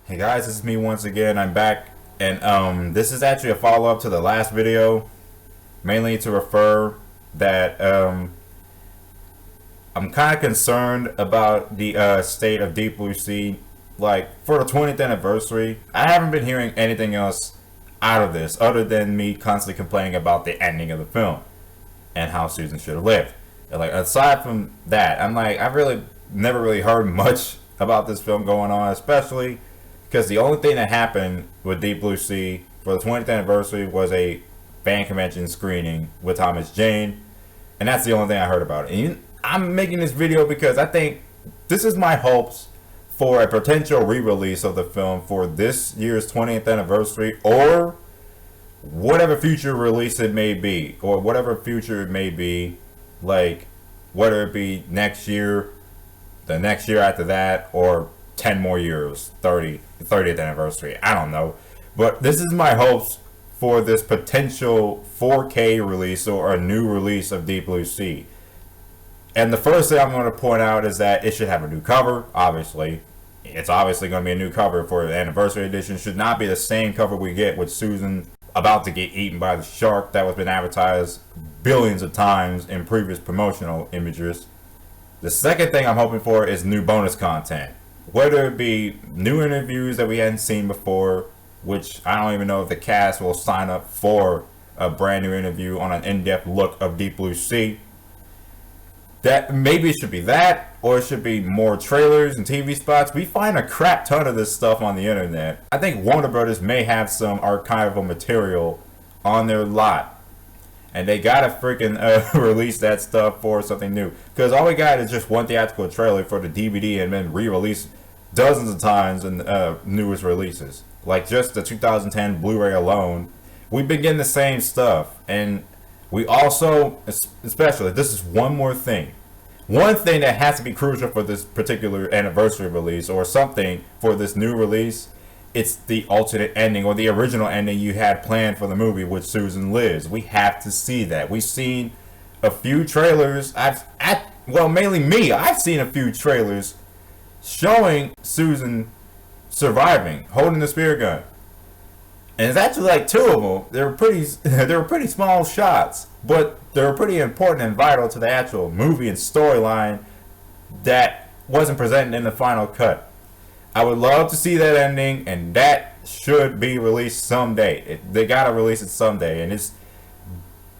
Hey guys, this is me once again. I'm back, and this is actually a follow-up to the last video, mainly to refer that I'm kind of concerned about the state of Deep Blue Sea. Like, for the 20th anniversary, I haven't been hearing anything else out of this other than me constantly complaining about the ending of the film and how Susan should have lived. And like, aside from that, I'm like, I've really never really heard much about this film going on, especially because the only thing that happened with Deep Blue Sea for the 20th anniversary was a fan convention screening with Thomas Jane, and that's the only thing I heard about it. And I'm making this video because I think this is my hopes for a potential re-release of the film for this year's 20th anniversary, or whatever future release it may be, or whatever future it may be, like whether it be next year, the next year after that, or 10 more years, 30th anniversary, I don't know. But this is my hopes for this potential 4K release or a new release of Deep Blue Sea. And the first thing I'm going to point out is that it should have a new cover, obviously. It's obviously going to be a new cover for the anniversary edition. It should not be the same cover we get with Susan about to get eaten by the shark that was been advertised billions of times in previous promotional images. The second thing I'm hoping for is new bonus content. Whether it be new interviews that we hadn't seen before, which I don't even know if the cast will sign up for a brand new interview on an in-depth look of Deep Blue Sea. That maybe it should be that, or it should be more trailers and TV spots. We find a crap ton of this stuff on the internet. I think Warner Brothers may have some archival material on their lot, and they gotta freaking release that stuff for something new. Because all we got is just one theatrical trailer for the DVD and then re-released dozens of times in newest releases. Like just the 2010 Blu-ray alone, we've been getting the same stuff. And we also, especially, this is one more thing. One thing that has to be crucial for this particular anniversary release or something for this new release, it's the alternate ending or the original ending you had planned for the movie with Susan lives. We have to see that. We've seen a few trailers. Well, mainly me. I've seen a few trailers showing Susan surviving, holding the spear gun. And it's actually like two of them. They were pretty small shots, but they were pretty important and vital to the actual movie and storyline that wasn't presented in the final cut. I would love to see that ending, and that should be released someday. They gotta release it someday, and it's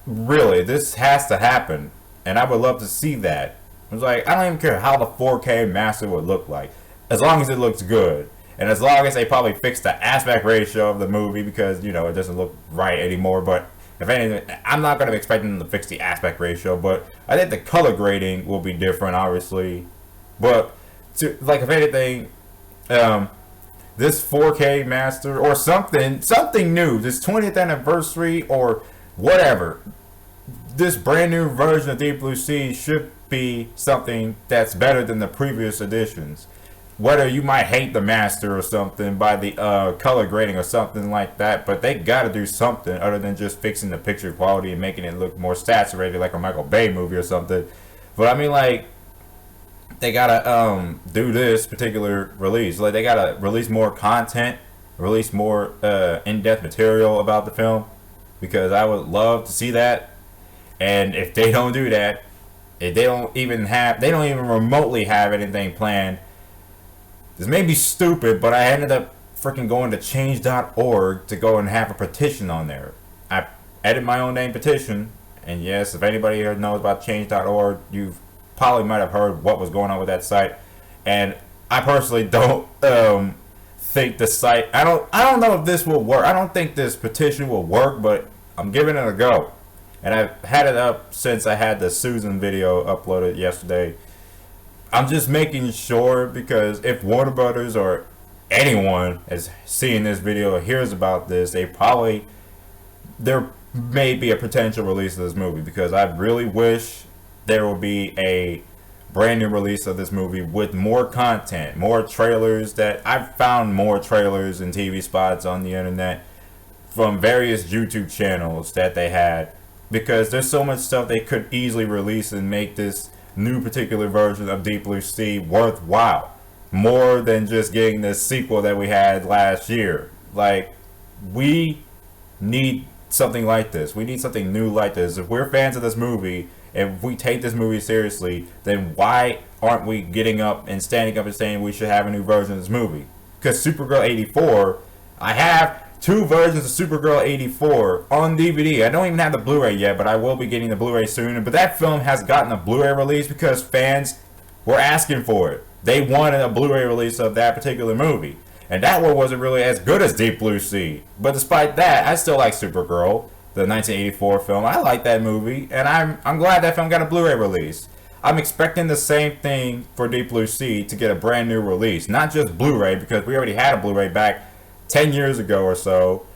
really, this has to happen, and I would love to see that. It's like, I don't even care how the 4K master would look like, as long as it looks good. And as long as they probably fix the aspect ratio of the movie, because, you know, it doesn't look right anymore. But if anything, I'm not going to be expecting them to fix the aspect ratio, but I think the color grading will be different, obviously. But, like, if anything, this 4K master or something new, this 20th anniversary or whatever, this brand new version of Deep Blue Sea should be something that's better than the previous editions. Whether you might hate the master or something by the color grading or something like that, but they gotta do something other than just fixing the picture quality and making it look more saturated like a Michael Bay movie or something. But I mean, like, they gotta do this particular release. Like, they gotta release more content, release more in-depth material about the film, because I would love to see that. And if they don't do that, if they don't even remotely have anything planned, this may be stupid, but I ended up freaking going to change.org to go and have a petition on there. I added my own name petition, and yes, if anybody here knows about change.org, you probably might have heard what was going on with that site. And I personally don't think the site, I don't know if this will work. I don't think this petition will work, but I'm giving it a go. And I've had it up since I had the Susan video uploaded yesterday. I'm just making sure, because if Warner Brothers or anyone is seeing this video or hears about this, there may be a potential release of this movie, because I really wish there will be a brand new release of this movie with more content, more trailers. That I've found more trailers and TV spots on the internet from various YouTube channels that they had, because there's so much stuff they could easily release and make this new particular version of Deep Blue Sea worthwhile. more than just getting this sequel that we had last year. Like, we need something like this. We need something new like this. If we're fans of this movie, if we take this movie seriously, then why aren't we getting up and standing up and saying we should have a new version of this movie? Because Supergirl 84, I have 2 versions of Supergirl 84 on DVD. I don't even have the Blu-ray yet, but I will be getting the Blu-ray soon. But that film has gotten a Blu-ray release because fans were asking for it. They wanted a Blu-ray release of that particular movie. And that one wasn't really as good as Deep Blue Sea. But despite that, I still like Supergirl, the 1984 film. I like that movie, and I'm glad that film got a Blu-ray release. I'm expecting the same thing for Deep Blue Sea to get a brand new release. Not just Blu-ray, because we already had a Blu-ray back 10 years ago or so.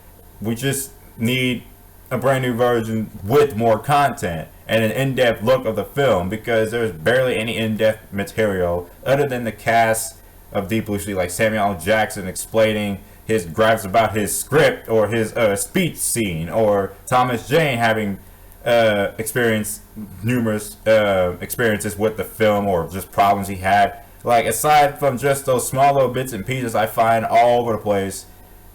We just need a brand new version with more content and an in-depth look of the film, because there's barely any in-depth material other than the cast of Deep Blue Sea, like Samuel L. Jackson explaining his gripes about his script or his speech scene, or Thomas Jane having experienced numerous experiences with the film, or just problems he had. Like, aside from just those small little bits and pieces I find all over the place,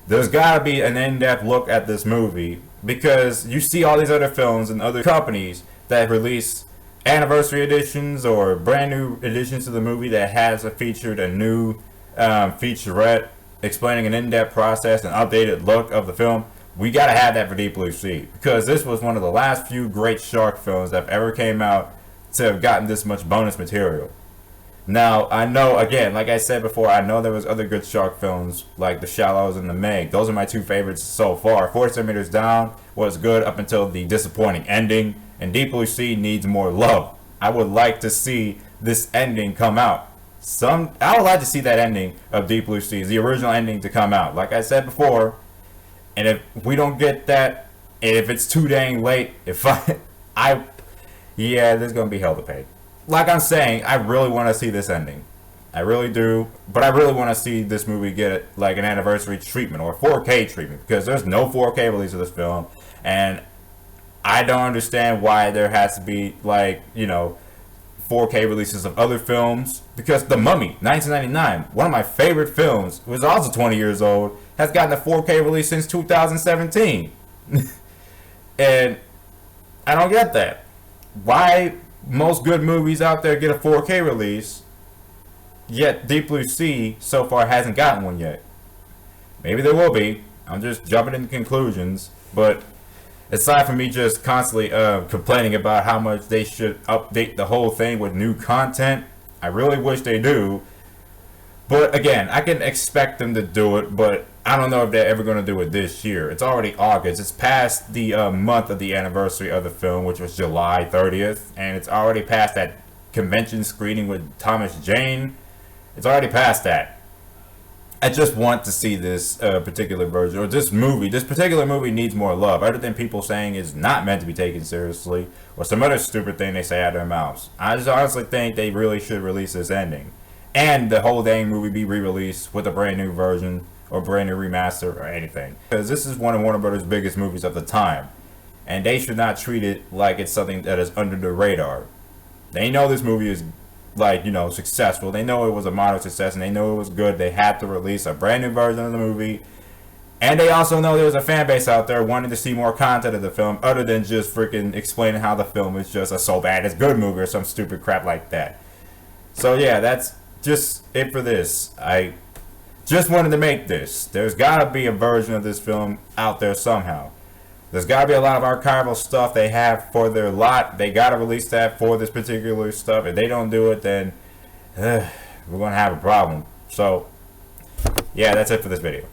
there's gotta be an in-depth look at this movie, because you see all these other films and other companies that release anniversary editions or brand new editions to the movie that has featured a new featurette explaining an in-depth process and updated look of the film. We gotta have that for Deep Blue Sea, because this was one of the last few great shark films that ever came out to have gotten this much bonus material. Now, I know, again, like I said before, I know there was other good shark films like The Shallows and The Meg. Those are my 2 favorites so far. 4 Centimeters Down was good up until the disappointing ending, and Deep Blue Sea needs more love. I would like to see this ending come out. I would like to see that ending of Deep Blue Sea, the original ending, to come out. Like I said before, and if we don't get that, and if it's too dang late, yeah, there's gonna be hell to pay. Like I'm saying, I really want to see this ending. I really do. But I really want to see this movie get like an anniversary treatment or a 4K treatment, because there's no 4K release of this film, and I don't understand why there has to be, like, 4K releases of other films. Because The Mummy, 1999, one of my favorite films, was also 20 years old, has gotten a 4K release since 2017. And I don't get that. Why most good movies out there get a 4K release, yet Deep Blue Sea so far hasn't gotten one yet? Maybe there will be. I'm just jumping into conclusions. But aside from me just constantly complaining about how much they should update the whole thing with new content, I really wish they do. But again, I can expect them to do it, but I don't know if they're ever going to do it this year. It's already August. It's past the month of the anniversary of the film, which was July 30th. And it's already past that convention screening with Thomas Jane. It's already past that. I just want to see this particular version, or this movie. This particular movie needs more love, other than people saying it's not meant to be taken seriously, or some other stupid thing they say out of their mouths. I just honestly think they really should release this ending, and the whole dang movie be re-released with a brand new version, or brand new remaster, or anything. Because this is one of Warner Brothers' biggest movies of the time, and they should not treat it like it's something that is under the radar. They know this movie is, like, successful. They know it was a moderate success, and they know it was good. They had to release a brand new version of the movie, and they also know there was a fan base out there wanting to see more content of the film, other than just freaking explaining how the film is just a so bad it's good movie or some stupid crap like that. So yeah, that's just it for this. I just wanted to make this. There's gotta be a version of this film out there somehow. There's got to be a lot of archival stuff they have for their lot. They got to release that for this particular stuff. If they don't do it, then we're going to have a problem. So, yeah, that's it for this video.